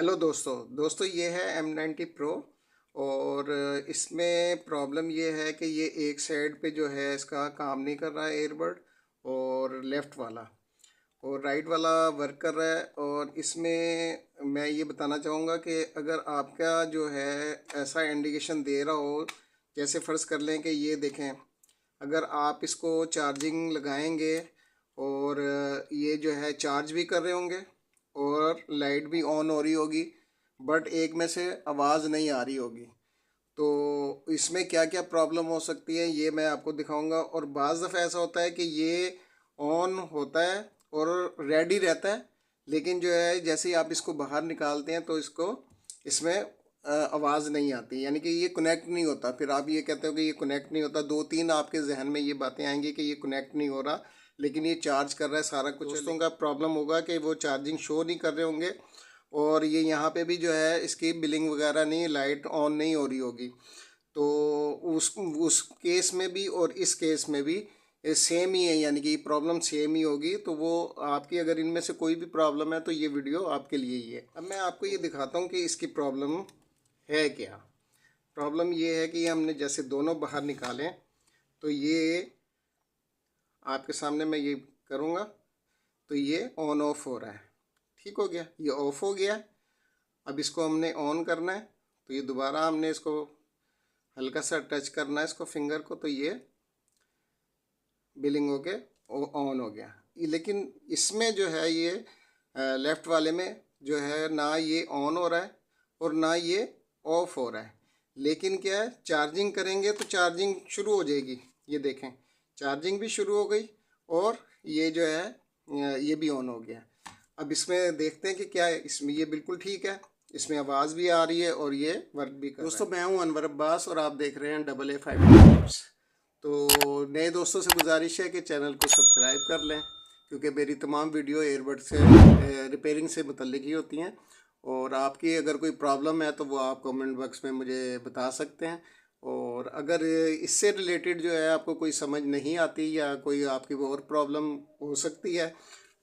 Hello दोस्तों ये है M90 Pro। और इसमें प्रॉब्लम ये है कि ये एक साइड पे जो है इसका काम नहीं कर रहा है एयरबड, और लेफ़्ट वाला और राइट वाला वर्क कर रहा है। और इसमें मैं ये बताना चाहूँगा कि अगर आपका जो है ऐसा इंडिकेशन दे रहा हो, जैसे फ़र्ज़ कर लें कि ये देखें, अगर आप इसको चार्जिंग लगाएंगे और ये जो है चार्ज भी कर रहे होंगे और लाइट भी ऑन हो रही होगी, बट एक में से आवाज़ नहीं आ रही होगी, तो इसमें क्या क्या प्रॉब्लम हो सकती है ये मैं आपको दिखाऊंगा। और बाज़ दफ़ा ऐसा होता है कि ये ऑन होता है और रेडी रहता है, लेकिन जो है जैसे ही आप इसको बाहर निकालते हैं तो इसको इसमें आवाज़ नहीं आती, यानी कि ये कनेक्ट नहीं होता। फिर आप ये कहते हो कि ये कनेक्ट नहीं होता, दो तीन आपके जहन में ये बातें आएंगी कि ये कनेक्ट नहीं हो रहा, लेकिन ये चार्ज कर रहा है सारा कुछ। दोस्तों का प्रॉब्लम होगा कि वो चार्जिंग शो नहीं कर रहे होंगे, और ये यहाँ पे भी जो है इसकी बिलिंग वगैरह नहीं, लाइट ऑन नहीं हो रही होगी। तो उस केस में भी और इस केस में भी सेम ही है, यानी कि प्रॉब्लम सेम ही होगी। तो वो आपकी अगर इनमें से कोई भी प्रॉब्लम है तो ये वीडियो आपके लिए ही है। अब मैं आपको ये दिखाता हूँ कि इसकी प्रॉब्लम है क्या। प्रॉब्लम ये है कि हमने जैसे दोनों बाहर निकालें तो ये आपके सामने मैं ये करूँगा तो ये ऑन ऑफ हो रहा है, ठीक हो गया, ये ऑफ हो गया। अब इसको हमने ऑन करना है, तो ये दोबारा हमने इसको हल्का सा टच करना है इसको फिंगर को, तो ये बिलिंग होके ऑन हो गया। लेकिन इसमें जो है ये लेफ़्ट वाले में जो है ना ये ऑन हो रहा है और ना ये ऑफ हो रहा है। लेकिन क्या है, चार्जिंग करेंगे तो चार्जिंग शुरू हो जाएगी। ये देखें, चार्जिंग भी शुरू हो गई और ये जो है ये भी ऑन हो गया। अब इसमें देखते हैं कि क्या है। इसमें ये बिल्कुल ठीक है, इसमें आवाज़ भी आ रही है और ये वर्क भी कर रहा है। दोस्तों मैं हूं अनवर अब्बास और आप देख रहे हैं AA5 टिप्स। तो नए दोस्तों से गुजारिश है कि चैनल को सब्सक्राइब कर लें, क्योंकि मेरी तमाम वीडियो एयरबड से रिपेयरिंग से मुतल्लिक ही होती हैं। और आपकी अगर कोई प्रॉब्लम है तो वो आप कमेंट बॉक्स में मुझे बता सकते हैं। और अगर इससे रिलेटेड जो है आपको कोई समझ नहीं आती या कोई आपकी और प्रॉब्लम हो सकती है,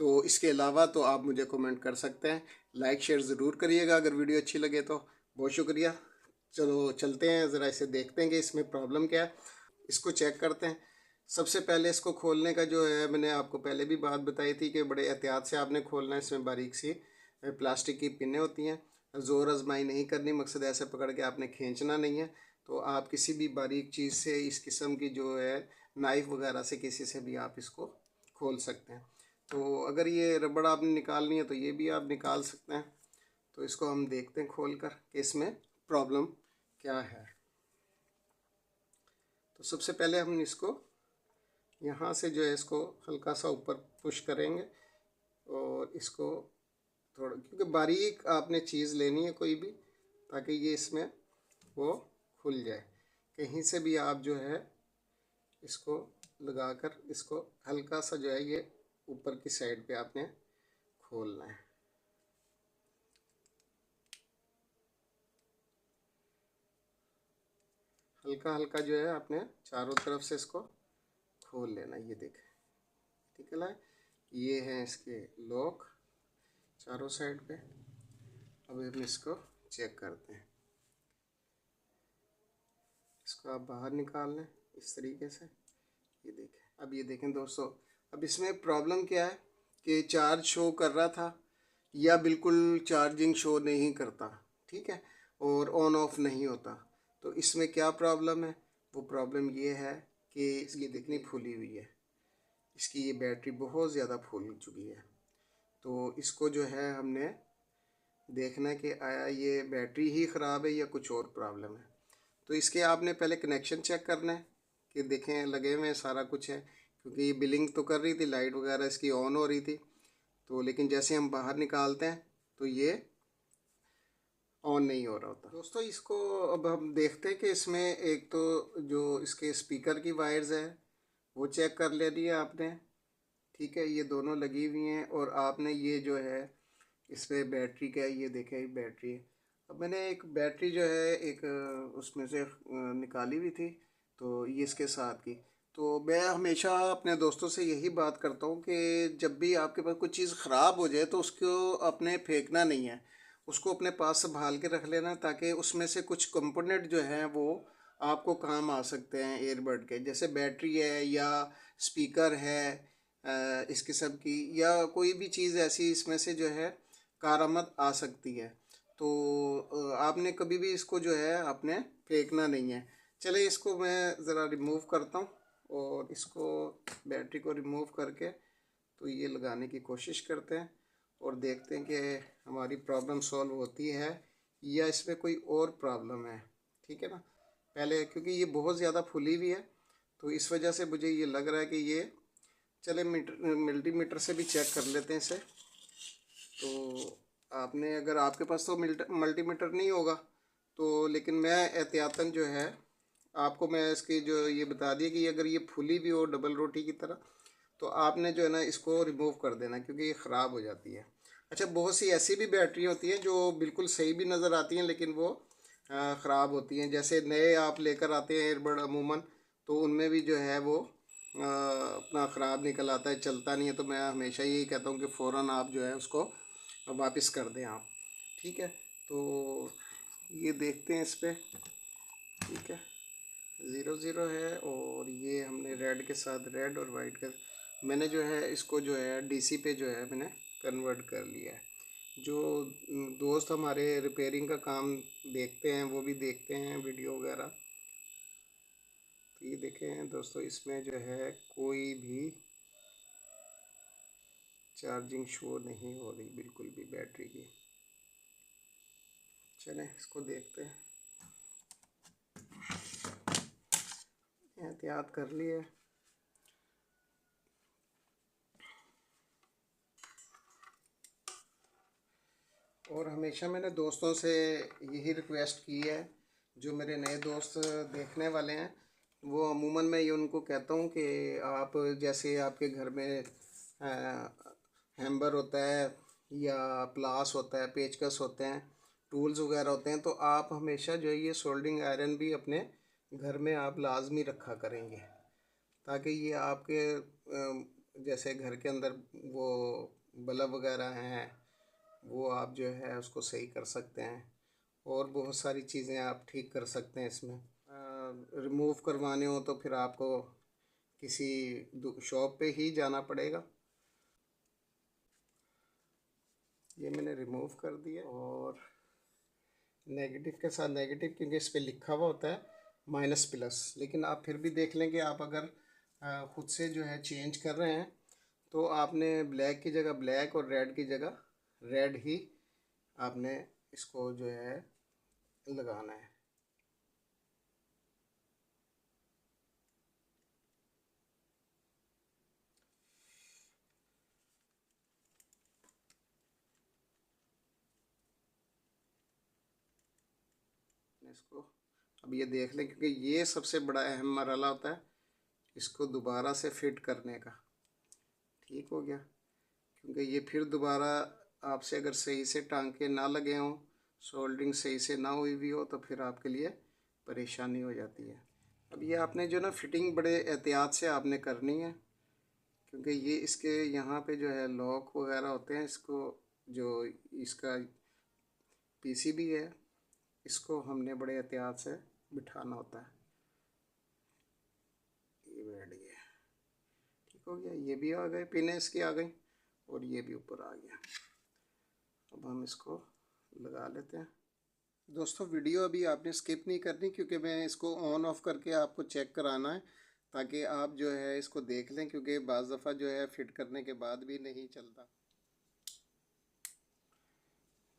तो इसके अलावा तो आप मुझे कमेंट कर सकते हैं। लाइक शेयर ज़रूर करिएगा अगर वीडियो अच्छी लगे तो। बहुत शुक्रिया। चलो चलते हैं, ज़रा इसे देखते हैं कि इसमें प्रॉब्लम क्या है, इसको चेक करते हैं। सबसे पहले इसको खोलने का जो है, मैंने आपको पहले भी बात बताई थी कि बड़े एहतियात से आपने खोलना है। इसमें बारीक सी प्लास्टिक की पिनें होती हैं, ज़ोर आजमाई नहीं करनी, मकसद ऐसे पकड़ के आपने खींचना नहीं है। तो आप किसी भी बारीक चीज़ से, इस किस्म की जो है नाइफ़ वगैरह से, किसी से भी आप इसको खोल सकते हैं। तो अगर ये रबड़ आपने निकालनी है तो ये भी आप निकाल सकते हैं। तो इसको हम देखते हैं खोल कर कि इसमें प्रॉब्लम क्या है। तो सबसे पहले हम इसको यहाँ से जो है इसको हल्का सा ऊपर पुश करेंगे और इसको थोड़ा, क्योंकि बारीक आपने चीज़ लेनी है कोई भी, ताकि ये इसमें वो खुल जाए। कहीं से भी आप जो है इसको लगाकर इसको हल्का सा जो है ये ऊपर की साइड पे आपने खोलना है। हल्का हल्का जो है आपने चारों तरफ से इसको खोल लेना। ये देखें, ठीक है ना, ये हैं इसके लॉक चारों साइड पे। अब हम इसको चेक करते हैं। इसको आप बाहर निकाल लें इस तरीके से। ये देखें, अब ये देखें दोस्तों, अब इसमें प्रॉब्लम क्या है कि चार्ज शो कर रहा था या बिल्कुल चार्जिंग शो नहीं करता, ठीक है, और ऑन ऑफ नहीं होता। तो इसमें क्या प्रॉब्लम है, वो प्रॉब्लम ये है कि इसकी देखनी फूली हुई है, इसकी ये बैटरी बहुत ज़्यादा फूल चुकी है। तो इसको जो है हमने देखना है कि आया ये बैटरी ही ख़राब है या कुछ और प्रॉब्लम है। तो इसके आपने पहले कनेक्शन चेक करना है कि देखें लगे हुए सारा कुछ है, क्योंकि ये बिलिंग तो कर रही थी, लाइट वगैरह इसकी ऑन हो रही थी। तो लेकिन जैसे हम बाहर निकालते हैं तो ये ऑन नहीं हो रहा होता। दोस्तों इसको अब हम देखते हैं कि इसमें एक तो जो इसके स्पीकर की वायर्स है वो चेक कर ले रही है आपने, ठीक है, ये दोनों लगी हुई हैं। और आपने ये जो है इसमें बैटरी का, ये देखें बैटरी। अब मैंने एक बैटरी जो है एक उसमें से निकाली हुई थी, तो ये इसके साथ की। तो मैं हमेशा अपने दोस्तों से यही बात करता हूँ कि जब भी आपके पास कोई चीज़ ख़राब हो जाए तो उसको अपने फेंकना नहीं है, उसको अपने पास संभाल के रख लेना, ताकि उसमें से कुछ कंपोनेंट जो हैं वो आपको काम आ सकते हैं ईयरबड के, जैसे बैटरी है या स्पीकर है इस किस्म की, या कोई भी चीज़ ऐसी इसमें से जो है कारामद आ सकती है। तो आपने कभी भी इसको जो है आपने फेंकना नहीं है। चलिए इसको मैं ज़रा रिमूव करता हूँ, और इसको बैटरी को रिमूव करके तो ये लगाने की कोशिश करते हैं और देखते हैं कि हमारी प्रॉब्लम सॉल्व होती है या इसमें कोई और प्रॉब्लम है। ठीक है ना, पहले क्योंकि ये बहुत ज़्यादा फुली हुई है तो इस वजह से मुझे ये लग रहा है कि ये, चले मल्टीमीटर से भी चेक कर लेते हैं इसे। तो आपने, अगर आपके पास तो मल्टीमीटर नहीं होगा तो, लेकिन मैं एहतियातन जो है आपको मैं इसकी जो ये बता दिया कि अगर ये फुली भी हो डबल रोटी की तरह, तो आपने जो है ना इसको रिमूव कर देना, क्योंकि ये ख़राब हो जाती है। अच्छा, बहुत सी ऐसी भी बैटरी होती हैं जो बिल्कुल सही भी नज़र आती हैं लेकिन वो ख़राब होती हैं। जैसे नए आप लेकर आते हैं एयरबड अमूमन, तो उनमें भी जो है वो अपना ख़राब निकल आता है, चलता नहीं है। तो मैं हमेशा यही कहता हूँ कि फ़ौरन आप जो है उसको वापस कर दें आप। ठीक है, तो ये देखते हैं इस पर। ठीक है, 0 0 है, और ये हमने रेड के साथ रेड और वाइट का मैंने जो है इसको जो है डीसी पे जो है मैंने कन्वर्ट कर लिया है। जो दोस्त हमारे रिपेयरिंग का काम देखते हैं वो भी देखते हैं वीडियो वगैरह, तो ये देखें दोस्तों, इसमें जो है कोई भी चार्जिंग शो नहीं हो रही बिल्कुल भी बैटरी की। चलें इसको देखते हैं, एहतियात कर लिए। और हमेशा मैंने दोस्तों से यही रिक्वेस्ट की है, जो मेरे नए दोस्त देखने वाले हैं, वो अमूमन मैं ये उनको कहता हूँ कि आप, जैसे आपके घर में हैम्बर होता है या प्लास होता है, पेचकस होते हैं, टूल्स वगैरह होते हैं, तो आप हमेशा जो है ये सोल्डिंग आयरन भी अपने घर में आप लाजमी रखा करेंगे, ताकि ये आपके जैसे घर के अंदर वो बल्ब वगैरह हैं वो आप जो है उसको सही कर सकते हैं, और बहुत सारी चीज़ें आप ठीक कर सकते हैं इसमें। रिमूव करवाने हो तो फिर आपको किसी शॉप पे ही जाना पड़ेगा। ये मैंने रिमूव कर दिया, और नेगेटिव के साथ नेगेटिव, क्योंकि इस पर लिखा हुआ होता है -+, लेकिन आप फिर भी देख लें कि आप अगर ख़ुद से जो है चेंज कर रहे हैं तो आपने ब्लैक की जगह ब्लैक और रेड की जगह रेड ही आपने इसको जो है लगाना है। इसको अब ये देख लें, क्योंकि ये सबसे बड़ा अहम मरहला होता है इसको दोबारा से फिट करने का। ठीक हो गया, क्योंकि ये फिर दोबारा आपसे अगर सही से टांके ना लगे हों, सोल्डरिंग सही से ना हुई भी हो, तो फिर आपके लिए परेशानी हो जाती है। अब ये आपने जो ना फिटिंग बड़े एहतियात से आपने करनी है, क्योंकि ये इसके यहाँ पे जो है लॉक वगैरह होते हैं, इसको जो इसका पीसीबी है इसको हमने बड़े एहतियात से बिठाना होता है। ये बैठ गया, ठीक हो गया, ये भी आ गए, पिनें इसकी आ गई, और ये भी ऊपर आ गया। अब हम इसको लगा लेते हैं। दोस्तों वीडियो अभी आपने स्किप नहीं करनी, क्योंकि मैं इसको ऑन ऑफ करके आपको चेक कराना है, ताकि आप जो है इसको देख लें, क्योंकि बाज़ दफ़ा जो है फिट करने के बाद भी नहीं चलता।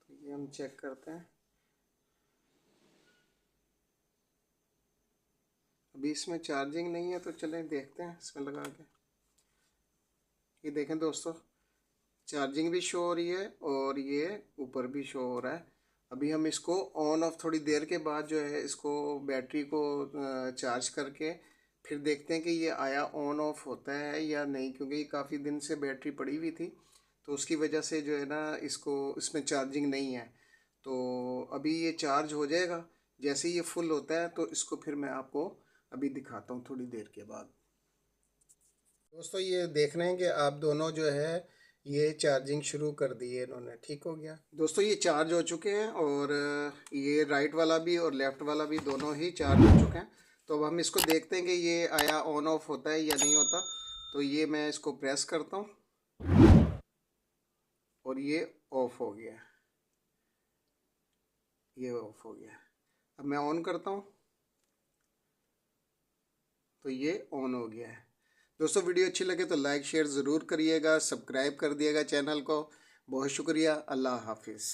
तो ये हम चेक करते हैं। अभी इसमें चार्जिंग नहीं है, तो चलें देखते हैं इसमें लगा के। ये देखें दोस्तों, चार्जिंग भी शो हो रही है और ये ऊपर भी शो हो रहा है। अभी हम इसको ऑन ऑफ थोड़ी देर के बाद जो है इसको बैटरी को चार्ज करके फिर देखते हैं कि ये आया ऑन ऑफ होता है या नहीं, क्योंकि ये काफ़ी दिन से बैटरी पड़ी हुई थी, तो उसकी वजह से जो है ना इसको, इसमें चार्जिंग नहीं है। तो अभी ये चार्ज हो जाएगा, जैसे ही ये फुल होता है तो इसको फिर मैं आपको अभी दिखाता हूँ थोड़ी देर के बाद। दोस्तों ये देख रहे हैं कि आप दोनों जो है ये चार्जिंग शुरू कर दी है इन्होंने, ठीक हो गया दोस्तों। ये चार्ज हो चुके हैं और ये राइट वाला भी और लेफ़्ट वाला भी दोनों ही चार्ज हो चुके हैं। तो अब हम इसको देखते हैं कि ये आया ऑन ऑफ होता है या नहीं होता। तो ये मैं इसको प्रेस करता हूँ और ये ऑफ हो गया, ये ऑफ हो गया। अब मैं ऑन करता हूँ तो ये ऑन हो गया है। दोस्तों वीडियो अच्छी लगे तो लाइक शेयर ज़रूर करिएगा, सब्सक्राइब कर दिएगा चैनल को। बहुत शुक्रिया, अल्लाह हाफिज़।